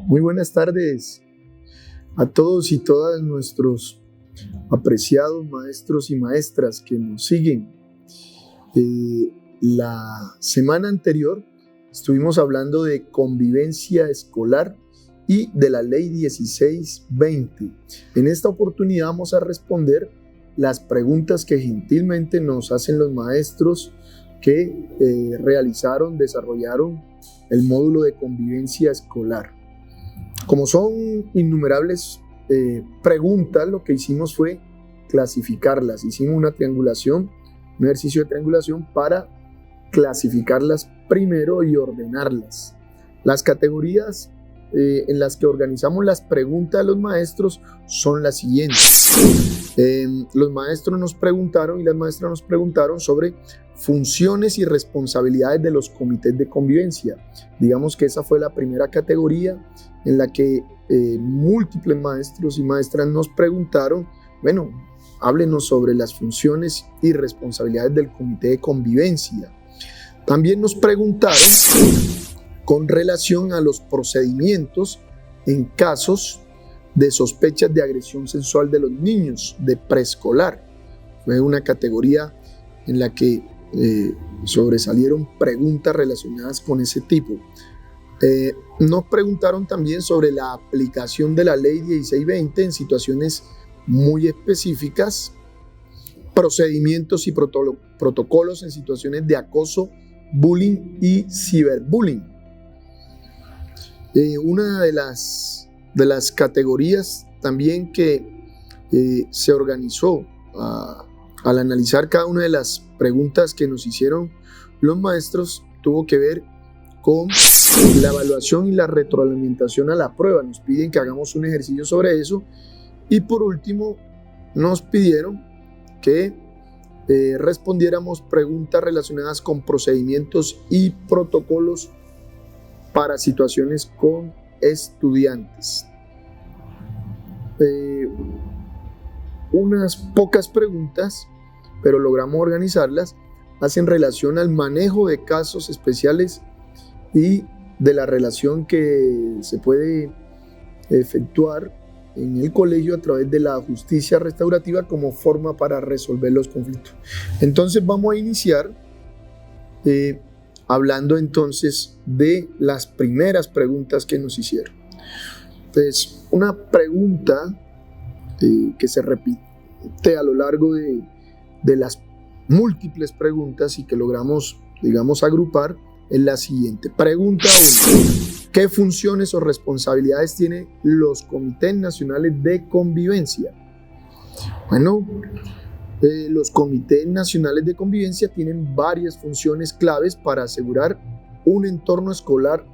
Muy buenas tardes a todos y todas nuestros apreciados maestros y maestras que nos siguen. La semana anterior estuvimos hablando de convivencia escolar y de la Ley 1620. En esta oportunidad vamos a responder las preguntas que gentilmente nos hacen los maestros que desarrollaron el módulo de convivencia escolar. Como son innumerables preguntas, lo que hicimos fue clasificarlas. Hicimos un ejercicio de triangulación para clasificarlas primero y ordenarlas. Las categorías en las que organizamos las preguntas de los maestros son las siguientes. Los maestros nos preguntaron y las maestras nos preguntaron sobre funciones y responsabilidades de los comités de convivencia. Digamos que esa fue la primera categoría en la que múltiples maestros y maestras nos preguntaron, háblenos sobre las funciones y responsabilidades del comité de convivencia. También nos preguntaron con relación a los procedimientos en casos de sospechas de agresión sexual de los niños de preescolar. Fue una categoría en la que sobresalieron preguntas relacionadas con ese tipo. Nos preguntaron también sobre la aplicación de la Ley 1620 en situaciones muy específicas, procedimientos y protocolos en situaciones de acoso, bullying y ciberbullying. Una de las categorías también que se organizó al analizar cada una de las preguntas que nos hicieron los maestros tuvo que ver con la evaluación y la retroalimentación a la prueba. Nos piden que hagamos un ejercicio sobre eso y por último nos pidieron que respondiéramos preguntas relacionadas con procedimientos y protocolos para situaciones con estudiantes. Unas pocas preguntas, pero logramos organizarlas, hacen relación al manejo de casos especiales y de la relación que se puede efectuar en el colegio a través de la justicia restaurativa como forma para resolver los conflictos. Entonces vamos a iniciar hablando entonces de las primeras preguntas que nos hicieron. Entonces, una pregunta que se repite a lo largo de las múltiples preguntas y que logramos, agrupar es la siguiente. Pregunta 1. ¿Qué funciones o responsabilidades tienen los comités nacionales de convivencia? Los comités nacionales de convivencia tienen varias funciones claves para asegurar un entorno escolar.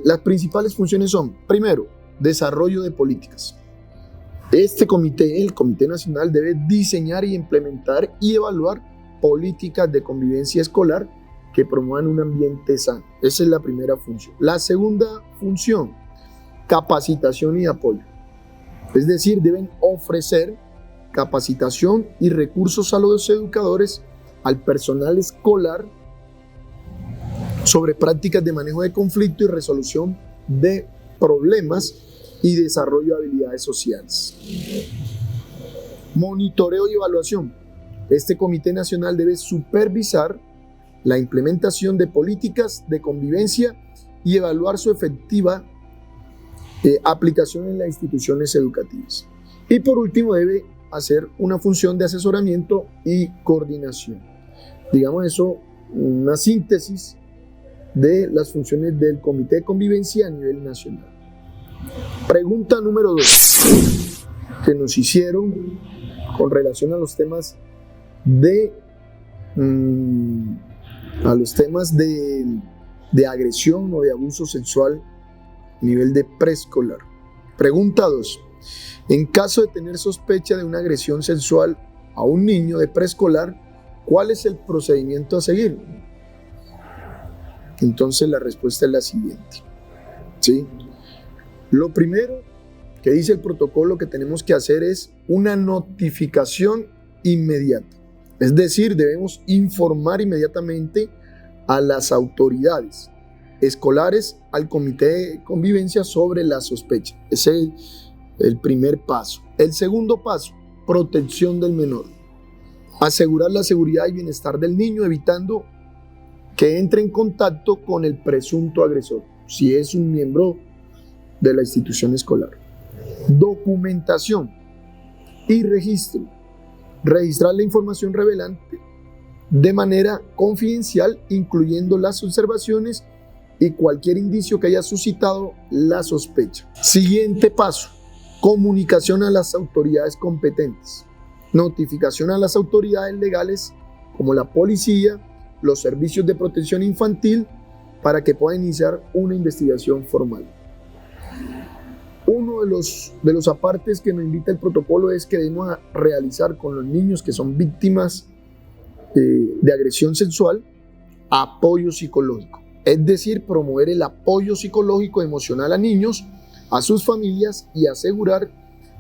Las principales funciones son, primero, desarrollo de políticas. Este comité, el Comité Nacional, debe diseñar y implementar y evaluar políticas de convivencia escolar que promuevan un ambiente sano. Esa es la primera función. La segunda función, capacitación y apoyo. Es decir, deben ofrecer capacitación y recursos a los educadores, al personal escolar, sobre prácticas de manejo de conflicto y resolución de problemas y desarrollo de habilidades sociales. Monitoreo y evaluación. Este Comité Nacional debe supervisar la implementación de políticas de convivencia y evaluar su efectiva aplicación en las instituciones educativas. Y por último, debe hacer una función de asesoramiento y coordinación. Digamos eso, una síntesis de las funciones del Comité de Convivencia a nivel nacional. Pregunta número 2 que nos hicieron con relación a los temas de agresión o de abuso sexual a nivel de preescolar. Pregunta 2. En caso de tener sospecha de una agresión sexual a un niño de preescolar, ¿cuál es el procedimiento a seguir? Entonces la respuesta es la siguiente. ¿Sí? Lo primero que dice el protocolo que tenemos que hacer es una notificación inmediata. Es decir, debemos informar inmediatamente a las autoridades escolares al comité de convivencia sobre la sospecha. Ese es el primer paso. El segundo paso, protección del menor. Asegurar la seguridad y bienestar del niño, evitando que entre en contacto con el presunto agresor, si es un miembro de la institución escolar. Documentación y registro. Registrar la información relevante de manera confidencial, incluyendo las observaciones y cualquier indicio que haya suscitado la sospecha. Siguiente paso, comunicación a las autoridades competentes. Notificación a las autoridades legales como la policía, los servicios de protección infantil, para que puedan iniciar una investigación formal. Uno de los apartes que nos invita el protocolo es que debemos realizar con los niños que son víctimas de agresión sexual apoyo psicológico, es decir, promover el apoyo psicológico emocional a niños, a sus familias, y asegurar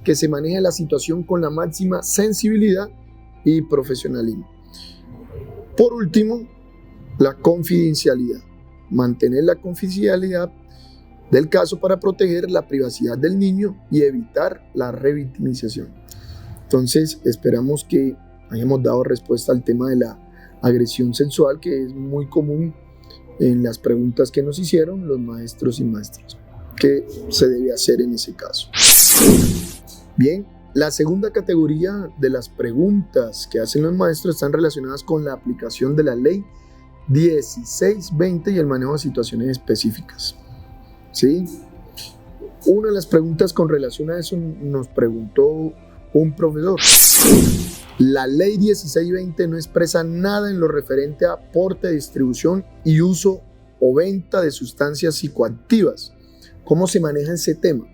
que se maneje la situación con la máxima sensibilidad y profesionalismo. Por último, la confidencialidad. Mantener la confidencialidad del caso para proteger la privacidad del niño y evitar la revictimización. Entonces, esperamos que hayamos dado respuesta al tema de la agresión sexual, que es muy común en las preguntas que nos hicieron los maestros y maestras. ¿Qué se debe hacer en ese caso? Bien, la segunda categoría de las preguntas que hacen los maestros están relacionadas con la aplicación de la ley 1620 y el manejo de situaciones específicas. ¿Sí? Una de las preguntas con relación a eso nos preguntó un profesor. La ley 1620 no expresa nada en lo referente a aporte, distribución y uso o venta de sustancias psicoactivas. ¿Cómo se maneja ese tema?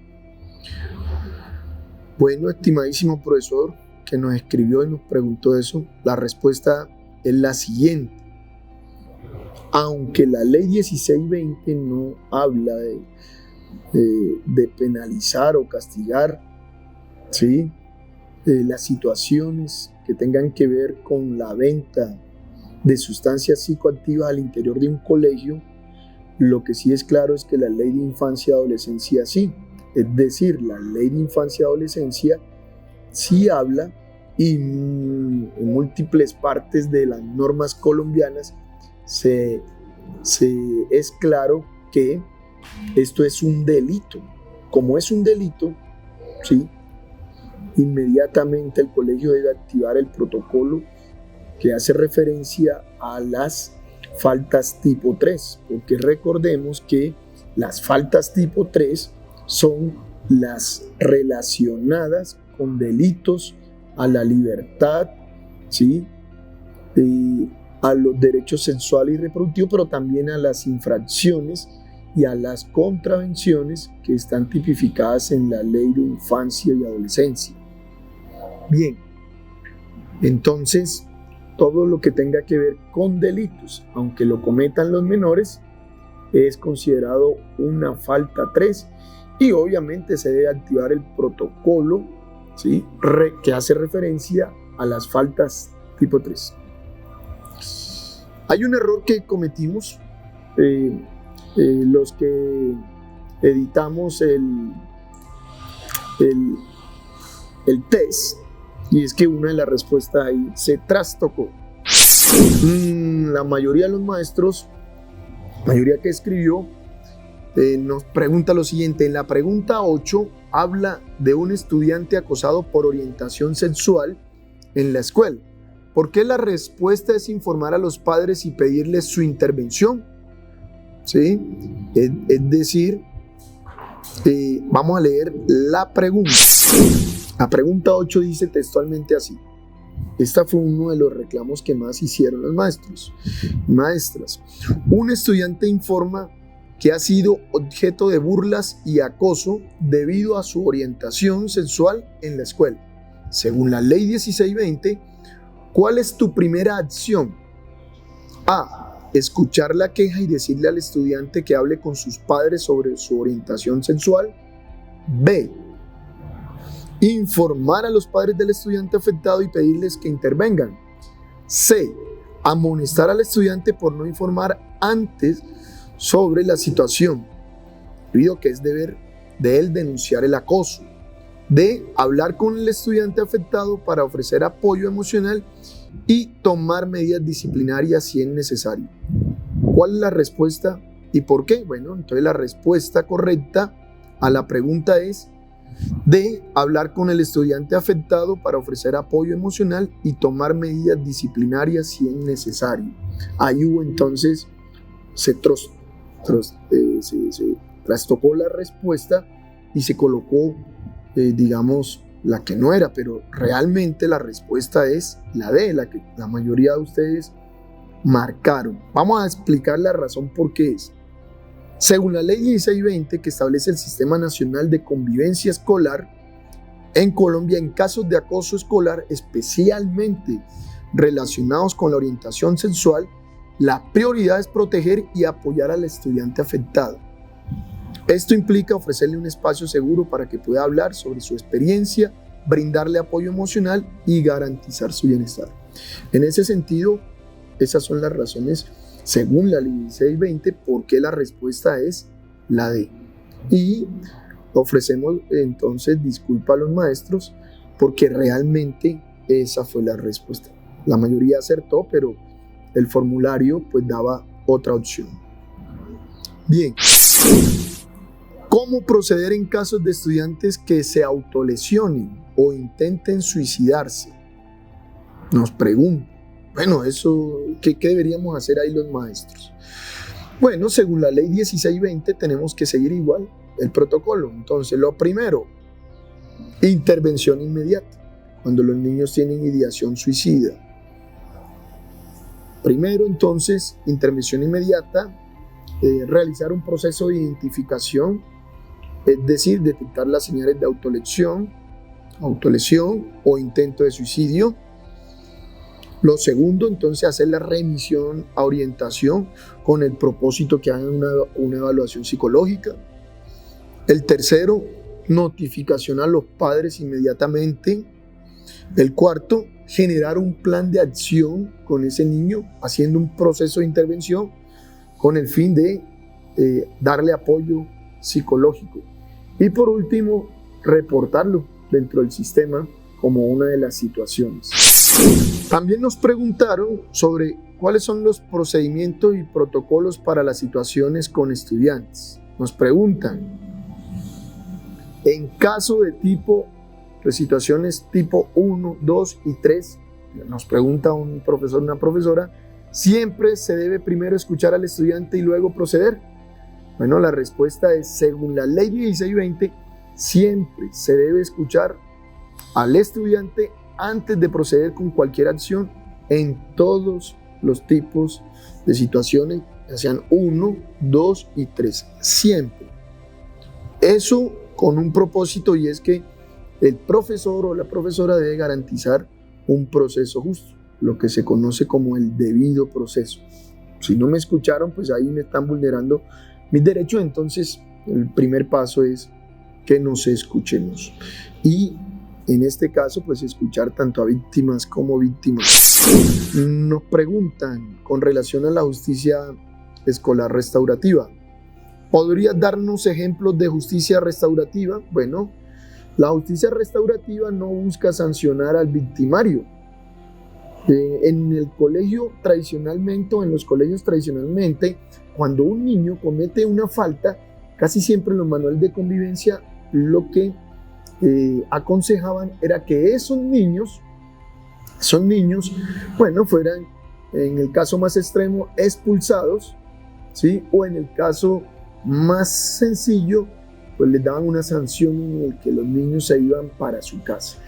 Bueno, estimadísimo profesor que nos escribió y nos preguntó eso, la respuesta es la siguiente. Aunque la ley 1620 no habla de penalizar o castigar, ¿sí?, las situaciones que tengan que ver con la venta de sustancias psicoactivas al interior de un colegio, lo que sí es claro es que la ley de infancia y adolescencia sí. Es decir, la ley de infancia y adolescencia sí habla, y en múltiples partes de las normas colombianas es claro que esto es un delito. Como es un delito, ¿sí?, inmediatamente el colegio debe activar el protocolo que hace referencia a las faltas tipo 3, porque recordemos que las faltas tipo 3 son las relacionadas con delitos a la libertad, ¿sí?, a los derechos sexuales y reproductivos, pero también a las infracciones y a las contravenciones que están tipificadas en la ley de infancia y adolescencia. Bien, entonces todo lo que tenga que ver con delitos, aunque lo cometan los menores, es considerado una falta 3, y obviamente se debe activar el protocolo, ¿sí?, que hace referencia a las faltas tipo 3. Hay un error que cometimos los que editamos el test, y es que una de las respuestas ahí se trastocó. La mayoría de los maestros, la mayoría que escribió, nos pregunta lo siguiente. En la pregunta 8 habla de un estudiante acosado por orientación sexual en la escuela. ¿Por qué la respuesta es informar a los padres y pedirles su intervención? ¿Sí? Es decir, vamos a leer la pregunta. La pregunta 8 dice textualmente así. Esta fue uno de los reclamos que más hicieron los maestros y maestras. Un estudiante informa que ha sido objeto de burlas y acoso debido a su orientación sexual en la escuela. Según la ley 1620, ¿cuál es tu primera acción? A. Escuchar la queja y decirle al estudiante que hable con sus padres sobre su orientación sexual. B. Informar a los padres del estudiante afectado y pedirles que intervengan. C. Amonestar al estudiante por no informar antes sobre la situación, debido a que es deber de él denunciar el acoso, de hablar con el estudiante afectado para ofrecer apoyo emocional y tomar medidas disciplinarias si es necesario. ¿Cuál es la respuesta y por qué? Bueno, entonces la respuesta correcta a la pregunta es de hablar con el estudiante afectado para ofrecer apoyo emocional y tomar medidas disciplinarias si es necesario. Ahí hubo entonces, se trastocó la respuesta y se colocó, digamos, la que no era, pero realmente la respuesta es la D, la que la mayoría de ustedes marcaron. Vamos a explicar la razón por qué es. Según la ley 1620, que establece el Sistema Nacional de Convivencia Escolar, en Colombia, en casos de acoso escolar, especialmente relacionados con la orientación sexual, la prioridad es proteger y apoyar al estudiante afectado. Esto implica ofrecerle un espacio seguro para que pueda hablar sobre su experiencia, brindarle apoyo emocional y garantizar su bienestar. En ese sentido, esas son las razones, según la ley 1620, por qué la respuesta es la D. Y ofrecemos entonces disculpa a los maestros porque realmente esa fue la respuesta. La mayoría acertó, pero el formulario pues daba otra opción. Bien. ¿Cómo proceder en casos de estudiantes que se autolesionen o intenten suicidarse? Nos preguntan. Bueno, eso, ¿qué deberíamos hacer ahí los maestros? Bueno, según la ley 1620 tenemos que seguir igual el protocolo. Entonces, lo primero, intervención inmediata, cuando los niños tienen ideación suicida. Primero, entonces, intervención inmediata, realizar un proceso de identificación, es decir, detectar las señales de autolesión o intento de suicidio. Lo segundo, entonces, hacer la remisión a orientación con el propósito que hagan una evaluación psicológica. El tercero, notificación a los padres inmediatamente. El cuarto, generar un plan de acción con ese niño, haciendo un proceso de intervención con el fin de darle apoyo psicológico. Y por último, reportarlo dentro del sistema como una de las situaciones. También nos preguntaron sobre cuáles son los procedimientos y protocolos para las situaciones con estudiantes. Nos preguntan, en caso de situaciones tipo 1, 2 y 3, nos pregunta un profesor, una profesora, ¿siempre se debe primero escuchar al estudiante y luego proceder? Bueno, la respuesta es, según la ley 1620, siempre se debe escuchar al estudiante antes de proceder con cualquier acción en todos los tipos de situaciones, ya sean 1, 2 y 3, siempre. Eso con un propósito, y es que el profesor o la profesora debe garantizar un proceso justo, lo que se conoce como el debido proceso. Si no me escucharon, pues ahí me están vulnerando mis derechos. Entonces el primer paso es que nos escuchemos y en este caso pues escuchar tanto a víctimas como víctimas. Nos preguntan con relación a la justicia escolar restaurativa, ¿podrías darnos ejemplos de justicia restaurativa? Bueno, la justicia restaurativa no busca sancionar al victimario. En el colegio tradicionalmente, o en los colegios tradicionalmente, cuando un niño comete una falta, casi siempre en los manuales de convivencia lo que aconsejaban era que esos niños, bueno, fueran, en el caso más extremo, expulsados, ¿sí? O en el caso más sencillo, pues les daban una sanción en el que los niños se iban para su casa.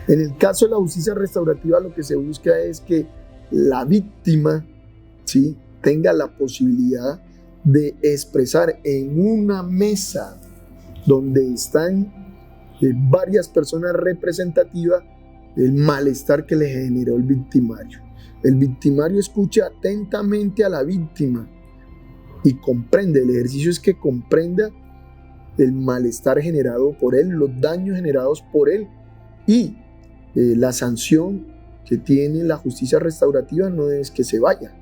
En el caso de la justicia restaurativa, lo que se busca es que la víctima, ¿sí?, tenga la posibilidad de expresar en una mesa donde están varias personas representativas el malestar que le generó el victimario. El victimario escucha atentamente a la víctima y comprende. El ejercicio es que comprenda el malestar generado por él, los daños generados por él, y la sanción que tiene la justicia restaurativa no es que se vaya,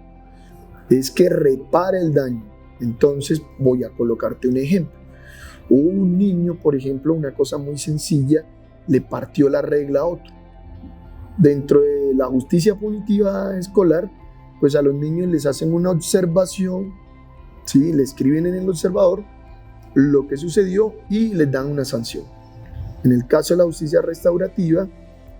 es que repare el daño. Entonces voy a colocarte un ejemplo. Un niño, por ejemplo, una cosa muy sencilla, le partió la regla a otro. Dentro de la justicia punitiva escolar, pues a los niños les hacen una observación, ¿sí? Le escriben en el observador lo que sucedió y les dan una sanción. En el caso de la justicia restaurativa,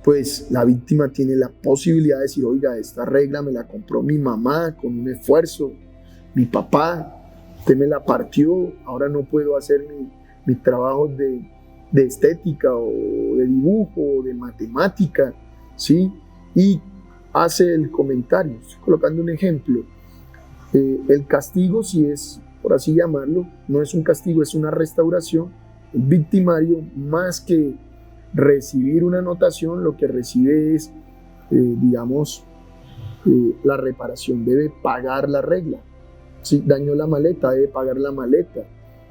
pues la víctima tiene la posibilidad de decir, oiga, esta regla me la compró mi mamá con un esfuerzo, mi papá, usted me la partió, ahora no puedo hacer mis trabajos de estética o de dibujo o de matemática, ¿sí? Y hace el comentario, estoy colocando un ejemplo. El castigo, si es por así llamarlo, no es un castigo, es una restauración. El victimario, más que recibir una anotación, lo que recibe es, la reparación, debe pagar la regla. Si dañó la maleta, debe pagar la maleta.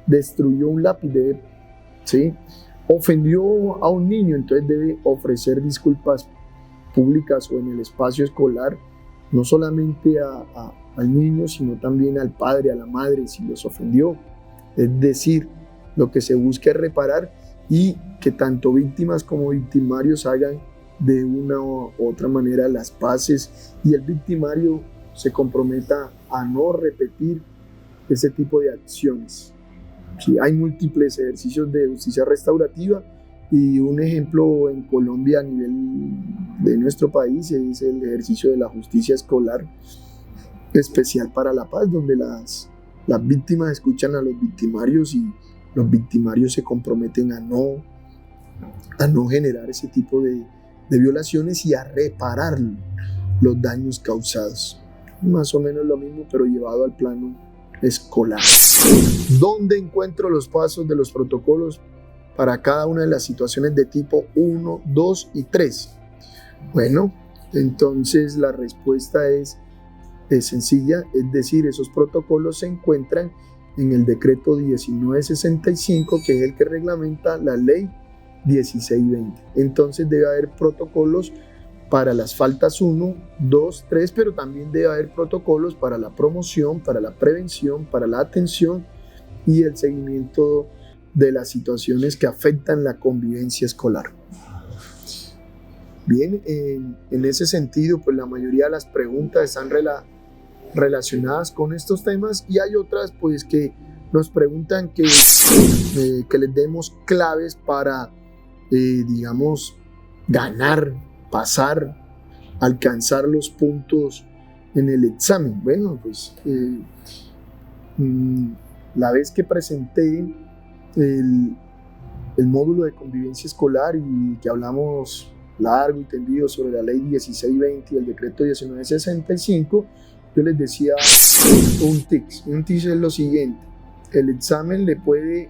Destruyó un lápiz, debe, ¿sí? Ofendió a un niño, entonces debe ofrecer disculpas públicas o en el espacio escolar, no solamente al niño, sino también al padre, a la madre, si los ofendió. Es decir, lo que se busca es reparar y que tanto víctimas como victimarios hagan de una u otra manera las paces y el victimario se comprometa a no repetir ese tipo de acciones. Sí, hay múltiples ejercicios de justicia restaurativa y un ejemplo en Colombia a nivel de nuestro país es el ejercicio de la justicia escolar especial para la paz, donde las víctimas escuchan a los victimarios y los victimarios se comprometen a no generar ese tipo de violaciones y a reparar los daños causados. Más o menos lo mismo, pero llevado al plano escolar. ¿Dónde encuentro los pasos de los protocolos para cada una de las situaciones de tipo 1, 2 y 3? Bueno, entonces la respuesta es sencilla, es decir, esos protocolos se encuentran en el decreto 1965, que es el que reglamenta la ley 1620. Entonces debe haber protocolos para las faltas 1, 2, 3, pero también debe haber protocolos para la promoción, para la prevención, para la atención y el seguimiento de las situaciones que afectan la convivencia escolar. Bien, en ese sentido, pues la mayoría de las preguntas están relacionadas con estos temas y hay otras pues que nos preguntan que les demos claves para, ganar, pasar, alcanzar los puntos en el examen. Bueno, pues la vez que presenté el módulo de convivencia escolar y que hablamos largo y tendido sobre la ley 1620 y el decreto 1965, yo les decía un tips. Un tips es lo siguiente: el examen le puede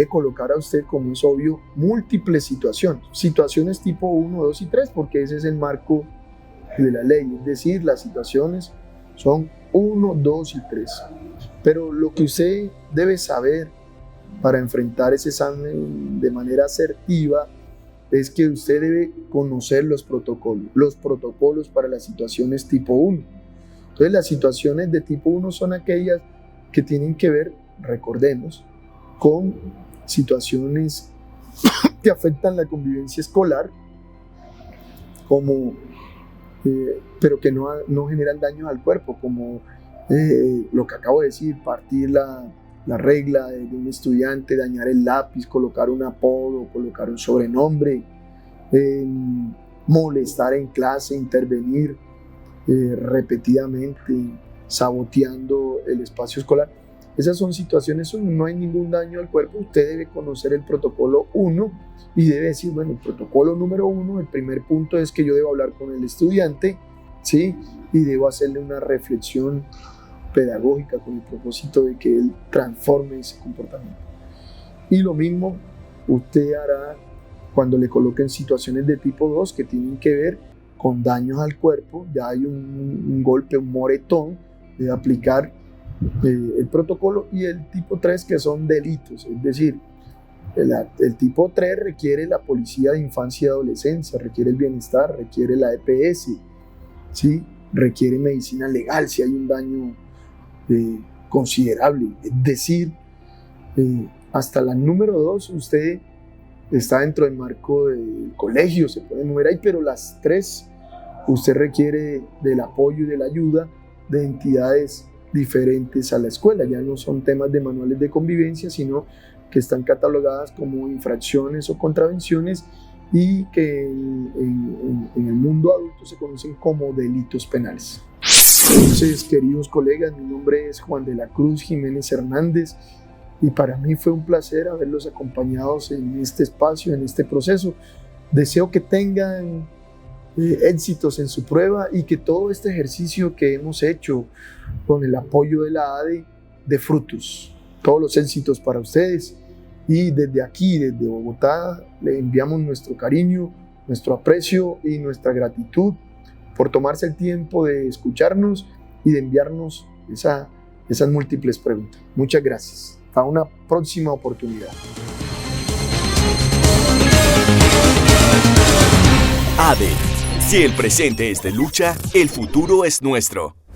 colocar a usted, como es obvio, múltiples situaciones tipo 1, 2 y 3, porque ese es el marco de la ley, es decir, las situaciones son 1, 2 y 3. Pero lo que usted debe saber para enfrentar ese examen de manera asertiva es que usted debe conocer los protocolos para las situaciones tipo 1. Entonces, las situaciones de tipo 1 son aquellas que tienen que ver, recordemos, con situaciones que afectan la convivencia escolar, pero que no generan daños al cuerpo, como lo que acabo de decir, partir la regla de un estudiante, dañar el lápiz, colocar un apodo, colocar un sobrenombre, molestar en clase, intervenir repetidamente, saboteando el espacio escolar. Esas son situaciones, no hay ningún daño al cuerpo. Usted debe conocer el protocolo 1 y debe decir, bueno, el protocolo número 1, el primer punto es que yo debo hablar con el estudiante, ¿sí? Y debo hacerle una reflexión pedagógica con el propósito de que él transforme ese comportamiento. Y lo mismo usted hará cuando le coloquen situaciones de tipo 2 que tienen que ver con daños al cuerpo. Ya hay un golpe, un moretón, debe aplicar el protocolo. Y el tipo 3, que son delitos, es decir, el tipo 3 requiere la policía de infancia y adolescencia, requiere el bienestar, requiere la EPS, ¿sí? Requiere medicina legal si hay un daño considerable. Es decir, hasta la número 2 usted está dentro del marco del colegio, se puede mover ahí, pero las 3 usted requiere del apoyo y de la ayuda de entidades diferentes a la escuela. Ya no son temas de manuales de convivencia, sino que están catalogadas como infracciones o contravenciones y que en el mundo adulto se conocen como delitos penales. Entonces, queridos colegas, mi nombre es Juan de la Cruz Jiménez Hernández y para mí fue un placer haberlos acompañado en este espacio, en este proceso. Deseo que tengan éxitos en su prueba y que todo este ejercicio que hemos hecho con el apoyo de la ADE dé frutos. Todos los éxitos para ustedes y desde aquí, desde Bogotá, le enviamos nuestro cariño, nuestro aprecio y nuestra gratitud por tomarse el tiempo de escucharnos y de enviarnos esas múltiples preguntas. Muchas gracias. Hasta una próxima oportunidad. ADE. Si el presente es de lucha, el futuro es nuestro.